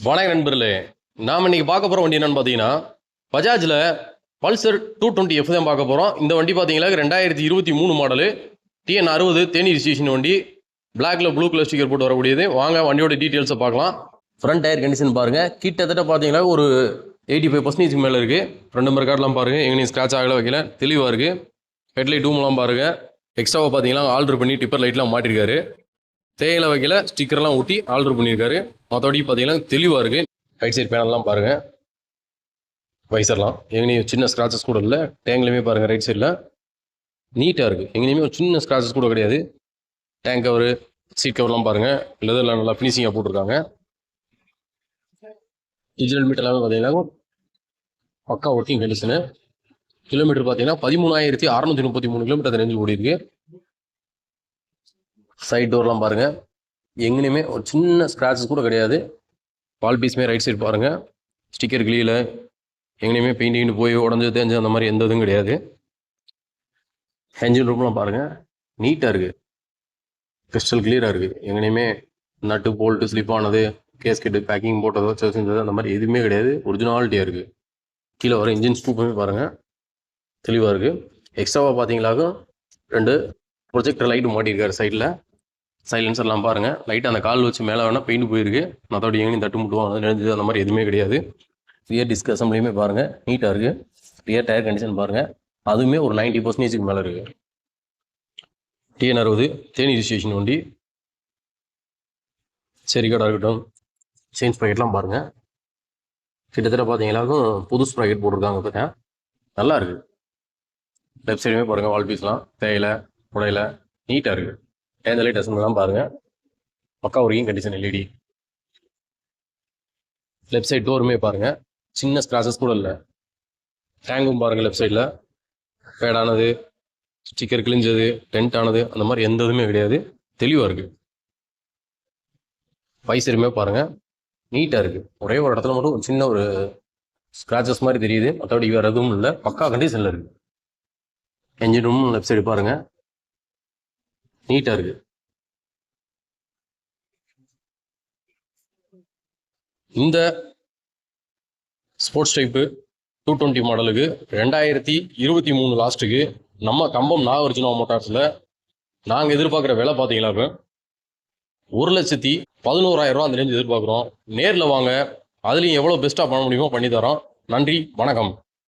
வணக்கம் நண்பர்களே. நாம் இன்னைக்கு பார்க்க போகிற வண்டி என்னன்னு பார்த்தீங்கன்னா பஜாஜில் பல்சர் 220F தான் பார்க்க போகிறோம். இந்த வண்டி பார்த்தீங்கன்னா 2023 மாடலு TN 60 தேனி ரிஜிஸ்ட்ரேஷன் வண்டி. பிளாக்ல ப்ளூ கலர் ஸ்டிக்கர் போட்டு வரக்கூடியது. வாங்க வண்டியோட டீட்டெயில்ஸை பார்க்கலாம். ஃப்ரண்ட் டயர் கண்டிஷன் பாருங்கள். கிட்டத்தட்ட பார்த்தீங்கன்னா ஒரு 85% மேலே இருக்குது. ஃப்ரண்ட் நம்பர் கார்டெலாம் பாருங்கள். எங்கேயும் ஸ்க்ராட்ச் ஆகலை வைக்கல, தெளிவாக இருக்குது. ஹெட்லைட் டூம்லாம் பாருங்கள். எக்ஸ்ட்ராவாக பார்த்தீங்கன்னா ஆல்ட்ரு பண்ணி டிப்பர் லைட்லாம் மாட்டிருக்காரு. தேயிலை வைக்கல, ஸ்டிக்கர்லாம் ஊட்டி ஆல்ட்ரு பண்ணியிருக்காரு. மற்றபடி பார்த்தீங்கன்னா தெளிவாக இருக்குது. ரைட் சைட் பேனல்லாம் பாருங்கள். வைசர்லாம் எங்கேயும் சின்ன ஸ்க்ராச்சஸ் கூட இல்லை. டேங்க்லையுமே பாருங்கள் ரைட் சைடில் நீட்டாக இருக்குது. எங்கேயுமே ஒரு சின்ன ஸ்க்ராச்சஸ் கூட கிடையாது. டேங்க் கவரு, சீட் கவர்லாம் பாருங்கள். லெதர்லாம் நல்லா ஃபினிஷிங்காக போட்டிருக்காங்க. டிஜிட்டல் மீட்டர் எல்லாமே பார்த்தீங்கன்னா பக்கா ஒர்க்கிங் கண்டிஷனு. கிலோமீட்டர் பார்த்தீங்கன்னா 13,633 கிலோமீட்டர் ரேஞ்சு ஓடி இருக்கு. சைட் டோர்லாம் பாருங்கள். எங்கேயுமே ஒரு சின்ன ஸ்க்ராச்சஸ் கூட கிடையாது. வால் பீஸுமே ரைட் சைடு பாருங்கள். ஸ்டிக்கர் கிளியில் எங்கேயுமே பெயிண்டிங் போய் உடஞ்சி தேஞ்சு அந்த மாதிரி எந்த இதுவும் கிடையாது. என்ஜின் ரூம்லாம் பாருங்கள். நீட்டாக இருக்குது. கிறிஸ்டல் கிளியராக இருக்குது. எங்கேயுமே நட்டு போல்ட்டு ஸ்லிப் ஆனது, கேஸ்கெட்டு பேக்கிங் போட்டதோ செஞ்சது அந்த மாதிரி எதுவுமே கிடையாது. ஒரிஜினாலிட்டியாக இருக்குது. கீழே வர இன்ஜின் ஸ்கூப்புமே பாருங்கள் தெளிவாக இருக்குது. எக்ஸ்ட்ராவாக பார்த்தீங்களாக்கும் 2 ப்ரொஜெக்டர் லைட்டு மாட்டியிருக்காரு சைடில். சைலன்சர்லாம் பாருங்கள். லைட்டாக அந்த கால் வச்சு மேலே வேணால் பெயிண்ட் போயிருக்கு. மற்றபடி எங்கேயும் தட்டு முட்டுவோம் அது நினைஞ்சது அந்த மாதிரி எதுவுமே கிடையாது. ரியர் டிஸ்க் அசம்பிளியுமே பாருங்கள் நீட்டாக இருக்குது. ரியர் டயர் கண்டிஷன் பாருங்கள். அதுவுமே ஒரு 90% மேலே இருக்குது. TN 60 தேனி ரிஜிஸ்ட்ரேஷன் வண்டி. சரி கடை இருக்கட்டும். செயின் ஸ்ப்ராக்கெட்லாம் பாருங்கள். கிட்டத்தட்ட பார்த்தீங்கன்னாக்கும் புது ஸ்ப்ராக்கெட் போட்டிருக்காங்க. பார்த்தா நல்லா இருக்குது. லெஃப்ட் சைடுமே பாருங்கள். வால் பீஸ்லாம் தேயிலை உடையில நீட்டாக இருக்குது. இந்த லைட் அசம்பிள்லாம் பாருங்கள். பக்கா working condition LED. Left side டோருமே பாருங்கள். சின்ன ஸ்க்ராச்சஸ் கூட இல்லை. டேங்கும் பாருங்கள். லெஃப்ட் சைடில் ஃபேடானது, ஸ்டிக்கர் கிழிஞ்சது, டென்ட் ஆனது அந்த மாதிரி எந்த இதுவுமே கிடையாது. தெளிவாக இருக்குது. வைசருமே பாருங்கள் நீட்டாக இருக்குது. ஒரே ஒரு இடத்துல மட்டும் ஒரு சின்ன ஒரு ஸ்க்ராச்சஸ் மாதிரி தெரியுது. மற்றபடி வேறு எதுவும் இல்லை. பக்கா கண்டிஷனில் இருக்குது. என்ஜின் ரூம் லெஃப்ட் சைடு பாருங்கள் நீட்டாக இருக்குது. இந்த ஸ்போர்ட்ஸ் டைப்பு 220 மாடலுக்கு 2023 லாஸ்ட்டுக்கு நம்ம கம்பம் நாகார்ஜுனா மோட்டார்ஸில் நாங்கள் எதிர்பார்க்குற விலை பார்த்தீங்கன்னாக்க 1,11,000 ரூபா அந்த ரேஞ்சு எதிர்பார்க்குறோம். நேரில் வாங்க, அதுலேயும் எவ்வளோ பெஸ்ட்டாக பண்ண முடியுமோ பண்ணி தரோம். நன்றி, வணக்கம்.